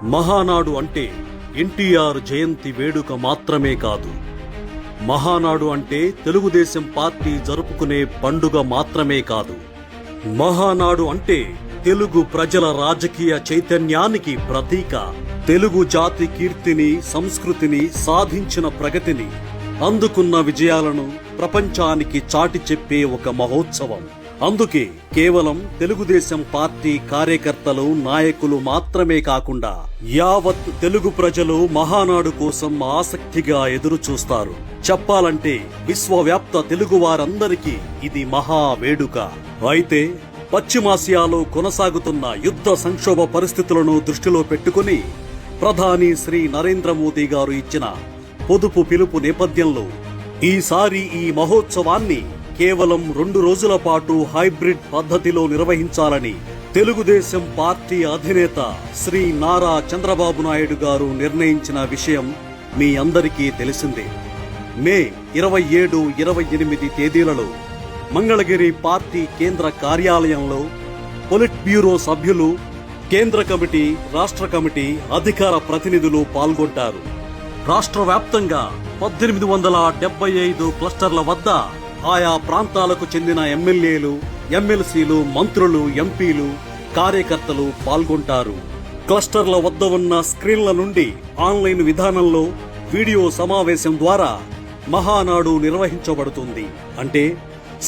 మహానాడు అంటే ఎన్టీఆర్ జయంతి వేడుక మాత్రమే కాదు. మహానాడు అంటే తెలుగుదేశం పార్టీ జరుపుకునే పండుగ మాత్రమే కాదు. మహానాడు అంటే తెలుగు ప్రజల రాజకీయ చైతన్యానికి ప్రతీక. తెలుగు జాతి కీర్తిని, సంస్కృతిని, సాధించిన ప్రగతిని, అందుకున్న విజయాలను ప్రపంచానికి చాటి చెప్పే ఒక మహోత్సవం. అందుకే కేవలం తెలుగుదేశం పార్టీ కార్యకర్తలు, నాయకులు మాత్రమే కాకుండా యావత్ తెలుగు ప్రజలు మహానాడు కోసం ఆసక్తిగా ఎదురు చూస్తారు. చెప్పాలంటే విశ్వవ్యాప్త తెలుగు వారందరికీ ఇది మహా వేడుక. అయితే పశ్చిమాసియాలో కొనసాగుతున్న యుద్ధ సంక్షోభ పరిస్థితులను దృష్టిలో పెట్టుకుని ప్రధాని శ్రీ నరేంద్ర మోదీ గారు ఇచ్చిన పొదుపు పిలుపు నేపథ్యంలో ఈసారి ఈ మహోత్సవాన్ని కేవలం 2 రోజుల పాటు హైబ్రిడ్ పద్ధతిలో నిర్వహించాలని తెలుగుదేశం పార్టీ అధినేత శ్రీ నారా చంద్రబాబు నాయుడు గారు నిర్ణయించిన విషయం మీ అందరికీ తెలిసిందే. మే 27, 28 తేదీలలో మంగళగిరి పార్టీ కేంద్ర కార్యాలయంలో పొలిట్ బ్యూరో సభ్యులు, కేంద్ర కమిటీ, రాష్ట్ర కమిటీ అధికార ప్రతినిధులు పాల్గొంటారు. రాష్ట్ర వ్యాప్తంగా 1875 క్లస్టర్ల వద్ద ఆయా ప్రాంతాలకు చెందిన ఎమ్మెల్యేలు, ఎమ్మెల్సీలు, మంత్రులు, ఎంపీలు, కార్యకర్తలు పాల్గొంటారు. క్లస్టర్ల వద్ద ఉన్న స్క్రీన్ల నుండి ఆన్లైన్ విధానంలో వీడియో సమావేశం ద్వారా మహానాడు నిర్వహించబడుతుంది. అంటే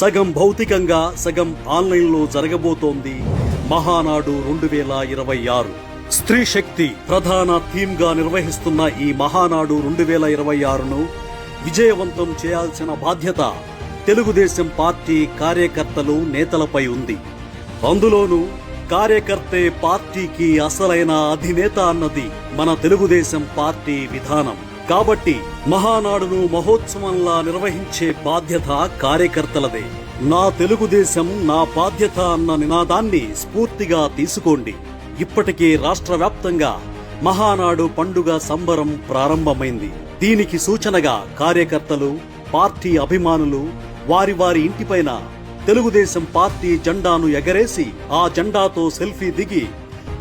సగం భౌతికంగా, సగం ఆన్లైన్లో జరగబోతోంది మహానాడు 2026. స్త్రీ శక్తి ప్రధాన థీమ్ గా నిర్వహిస్తున్న ఈ మహానాడు 2026ను విజయవంతం చేయాల్సిన బాధ్యత తెలుగుదేశం పార్టీ కార్యకర్తలు, నేతలపై ఉంది. అందులోనూ కార్యకర్తే పార్టీకి అసలైన అధినేత అన్నది మన తెలుగుదేశం పార్టీ విధానం. కాబట్టి మహానాడును మహోత్సవంలా నిర్వహించే బాధ్యత కార్యకర్తలదే. నా తెలుగుదేశం నా బాధ్యత అన్న నినాదాన్ని స్ఫూర్తిగా తీసుకోండి. ఇప్పటికే రాష్ట్ర వ్యాప్తంగా మహానాడు పండుగ సంబరం ప్రారంభమైంది. దీనికి సూచనగా కార్యకర్తలు, పార్టీ అభిమానులు వారి వారి ఇంటిపైన తెలుగుదేశం పార్టీ జెండాను ఎగరేసి ఆ జెండాతో సెల్ఫీ దిగి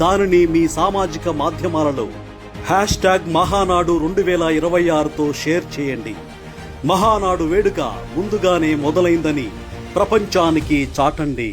దానిని మీ సామాజిక మాధ్యమాలలో #మహానాడు 2026తో షేర్ చేయండి. మహానాడు వేడుక ముందుగానే మొదలైందని ప్రపంచానికి చాటండి.